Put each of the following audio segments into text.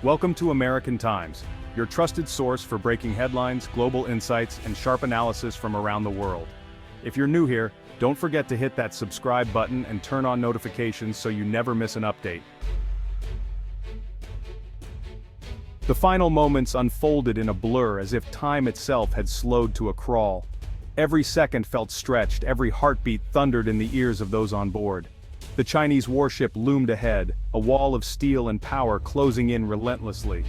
Welcome to American Times, your trusted source for breaking headlines, global insights, and sharp analysis from around the world. If you're new here, don't forget to hit that subscribe button and turn on notifications so you never miss an update. The final moments unfolded in a blur as if time itself had slowed to a crawl. Every second felt stretched, every heartbeat thundered in the ears of those on board. The Chinese warship loomed ahead, a wall of steel and power closing in relentlessly.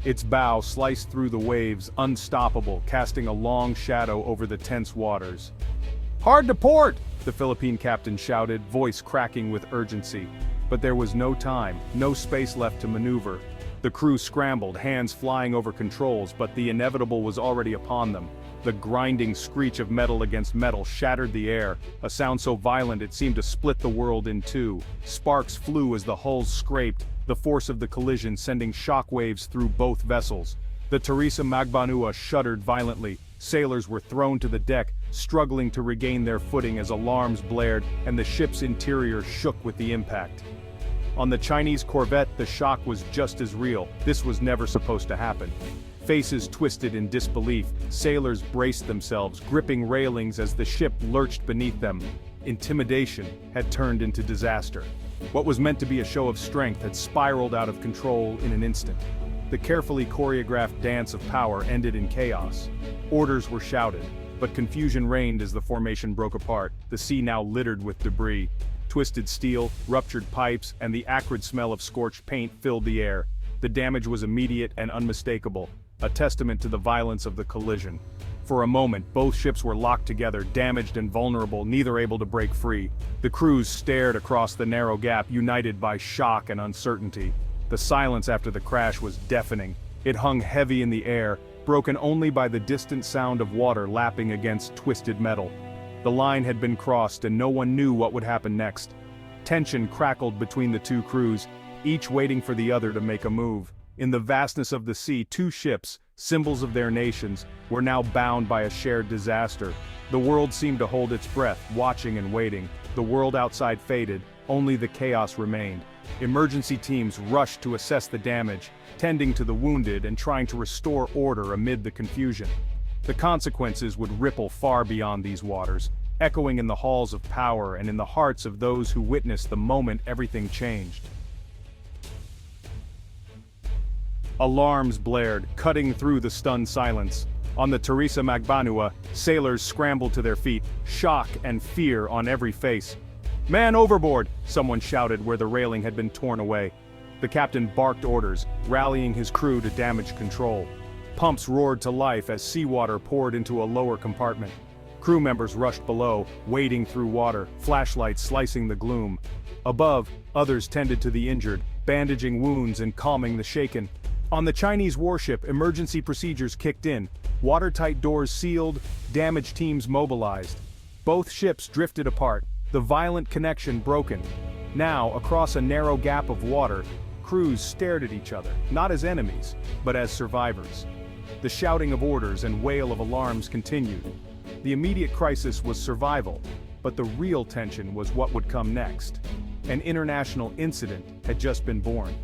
Its bow sliced through the waves, unstoppable, casting a long shadow over the tense waters. "Hard to port!" the Philippine captain shouted, voice cracking with urgency. But there was no time, no space left to maneuver. The crew scrambled, hands flying over controls, but the inevitable was already upon them. The grinding screech of metal against metal shattered the air, a sound so violent it seemed to split the world in two. Sparks flew as the hulls scraped, the force of the collision sending shock waves through both vessels. The Teresa Magbanua shuddered violently. Sailors were thrown to the deck, struggling to regain their footing as alarms blared and the ship's interior shook with the impact. On the Chinese corvette, the shock was just as real. This was never supposed to happen. Faces twisted in disbelief, sailors braced themselves, gripping railings as the ship lurched beneath them. Intimidation had turned into disaster. What was meant to be a show of strength had spiraled out of control in an instant. The carefully choreographed dance of power ended in chaos. Orders were shouted, but confusion reigned as the formation broke apart, the sea now littered with debris. Twisted steel, ruptured pipes, and the acrid smell of scorched paint filled the air. The damage was immediate and unmistakable, a testament to the violence of the collision. For a moment, both ships were locked together, damaged and vulnerable, neither able to break free. The crews stared across the narrow gap, united by shock and uncertainty. The silence after the crash was deafening. It hung heavy in the air, broken only by the distant sound of water lapping against twisted metal. The line had been crossed and no one knew what would happen next. Tension crackled between the two crews, each waiting for the other to make a move. In the vastness of the sea, two ships, symbols of their nations, were now bound by a shared disaster. The world seemed to hold its breath, watching and waiting. The world outside faded, only the chaos remained. Emergency teams rushed to assess the damage, tending to the wounded and trying to restore order amid the confusion. The consequences would ripple far beyond these waters, echoing in the halls of power and in the hearts of those who witnessed the moment everything changed. Alarms blared, cutting through the stunned silence. On the Teresa Magbanua, sailors scrambled to their feet, shock and fear on every face. "Man overboard!" someone shouted where the railing had been torn away. The captain barked orders, rallying his crew to damage control. Pumps roared to life as seawater poured into a lower compartment. Crew members rushed below, wading through water, flashlights slicing the gloom. Above, others tended to the injured, bandaging wounds and calming the shaken. On the Chinese warship, emergency procedures kicked in, watertight doors sealed, damage teams mobilized. Both ships drifted apart, the violent connection broken. Now, across a narrow gap of water, crews stared at each other, not as enemies, but as survivors. The shouting of orders and wail of alarms continued. The immediate crisis was survival, but the real tension was what would come next. An international incident had just been born.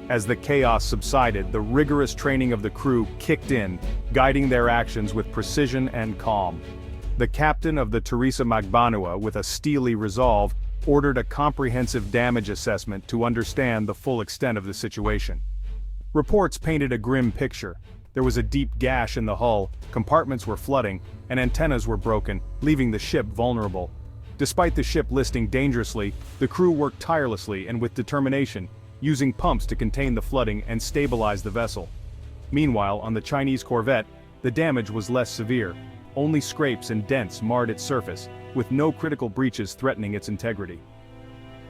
As the chaos subsided, the rigorous training of the crew kicked in, guiding their actions with precision and calm. The captain of the Teresa Magbanua, with a steely resolve, ordered a comprehensive damage assessment to understand the full extent of the situation. Reports painted a grim picture. There was a deep gash in the hull, compartments were flooding, and antennas were broken, leaving the ship vulnerable. Despite the ship listing dangerously, the crew worked tirelessly and with determination, using pumps to contain the flooding and stabilize the vessel. Meanwhile, on the Chinese corvette, the damage was less severe. Only scrapes and dents marred its surface, with no critical breaches threatening its integrity.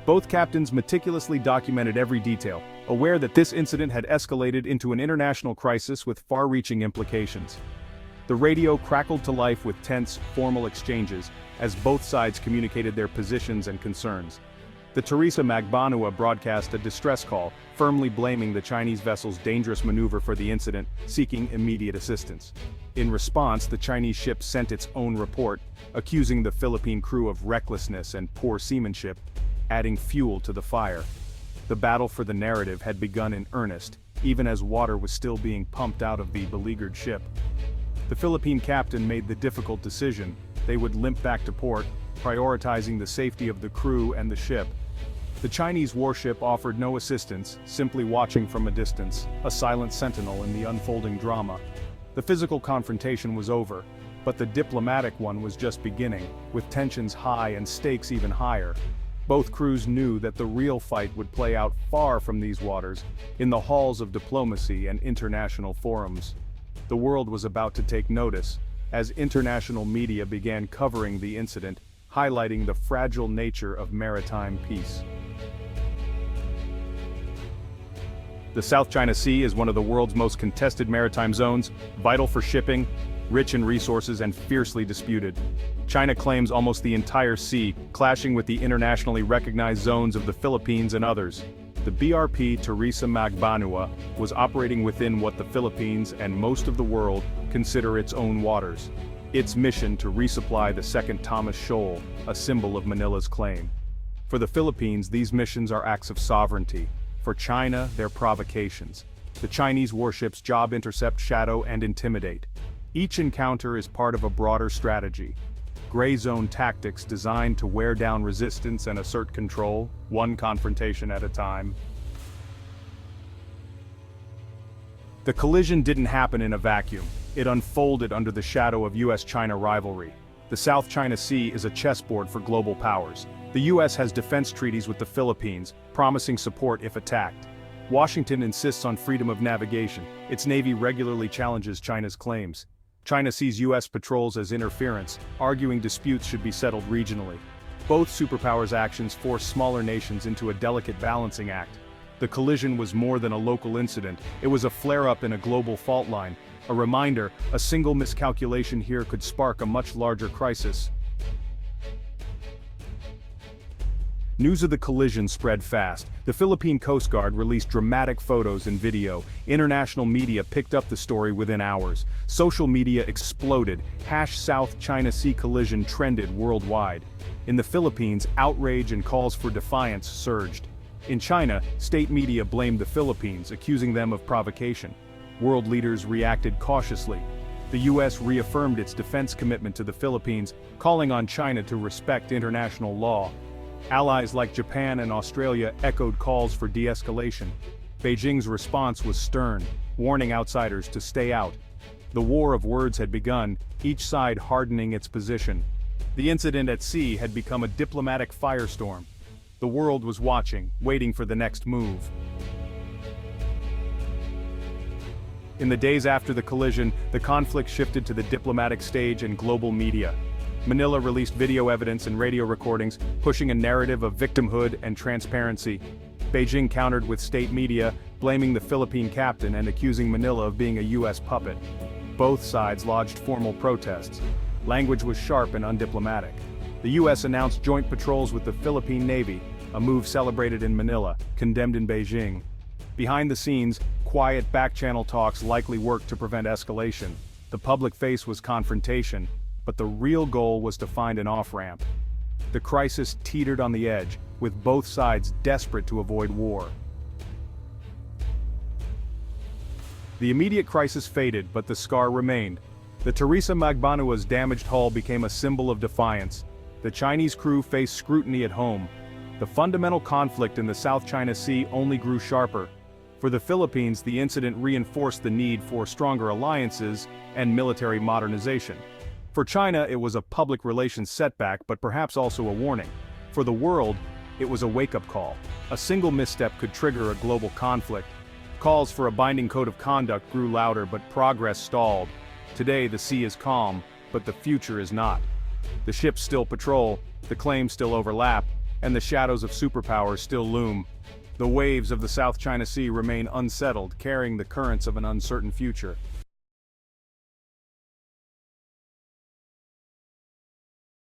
Both captains meticulously documented every detail, aware that this incident had escalated into an international crisis with far-reaching implications. The radio crackled to life with tense, formal exchanges, as both sides communicated their positions and concerns. The Teresa Magbanua broadcast a distress call, firmly blaming the Chinese vessel's dangerous maneuver for the incident, seeking immediate assistance. In response, the Chinese ship sent its own report, accusing the Philippine crew of recklessness and poor seamanship, adding fuel to the fire. The battle for the narrative had begun in earnest, even as water was still being pumped out of the beleaguered ship. The Philippine captain made the difficult decision: they would limp back to port, prioritizing the safety of the crew and the ship. The Chinese warship offered no assistance, simply watching from a distance, a silent sentinel in the unfolding drama. The physical confrontation was over, but the diplomatic one was just beginning, with tensions high and stakes even higher. Both crews knew that the real fight would play out far from these waters, in the halls of diplomacy and international forums. The world was about to take notice, as international media began covering the incident, highlighting the fragile nature of maritime peace. The South China Sea is one of the world's most contested maritime zones, vital for shipping, rich in resources and fiercely disputed. China claims almost the entire sea, clashing with the internationally recognized zones of the Philippines and others. The BRP Teresa Magbanua was operating within what the Philippines and most of the world consider its own waters. Its mission to resupply the Second Thomas Shoal, a symbol of Manila's claim. For the Philippines, these missions are acts of sovereignty. For China, they're provocations. The Chinese warships job intercept, shadow, and intimidate. Each encounter is part of a broader strategy. Gray zone tactics designed to wear down resistance and assert control, one confrontation at a time. The collision didn't happen in a vacuum. It unfolded under the shadow of US-China rivalry. The South China Sea is a chessboard for global powers. The US has defense treaties with the Philippines, promising support if attacked. Washington insists on freedom of navigation. Its navy regularly challenges China's claims. China sees US patrols as interference, arguing disputes should be settled regionally. Both superpowers' actions force smaller nations into a delicate balancing act. The collision was more than a local incident, it was a flare-up in a global fault line. A reminder, a single miscalculation here could spark a much larger crisis. News of the collision spread fast. The Philippine Coast Guard released dramatic photos and video. International media picked up the story within hours. Social media exploded. #South China Sea collision trended worldwide. In the Philippines, outrage and calls for defiance surged. In China, state media blamed the Philippines, accusing them of provocation. World leaders reacted cautiously. The US reaffirmed its defense commitment to the Philippines, calling on China to respect international law. Allies like Japan and Australia echoed calls for de-escalation. Beijing's response was stern, warning outsiders to stay out. The war of words had begun, each side hardening its position. The incident at sea had become a diplomatic firestorm. The world was watching, waiting for the next move. In the days after the collision, the conflict shifted to the diplomatic stage and global media. Manila released video evidence and radio recordings, pushing a narrative of victimhood and transparency. Beijing countered with state media, blaming the Philippine captain and accusing Manila of being a US puppet. Both sides lodged formal protests. Language was sharp and undiplomatic. The US announced joint patrols with the Philippine Navy, a move celebrated in Manila, condemned in Beijing. Behind the scenes, quiet back-channel talks likely worked to prevent escalation. The public face was confrontation, but the real goal was to find an off-ramp. The crisis teetered on the edge, with both sides desperate to avoid war. The immediate crisis faded, but the scar remained. The Teresa Magbanua's damaged hull became a symbol of defiance. The Chinese crew faced scrutiny at home. The fundamental conflict in the South China Sea only grew sharper. For the Philippines, the incident reinforced the need for stronger alliances and military modernization. For China, it was a public relations setback, but perhaps also a warning. For the world, it was a wake-up call. A single misstep could trigger a global conflict. Calls for a binding code of conduct grew louder, but progress stalled. Today, the sea is calm, but the future is not. The ships still patrol, the claims still overlap, and the shadows of superpowers still loom. The waves of the South China Sea remain unsettled, carrying the currents of an uncertain future.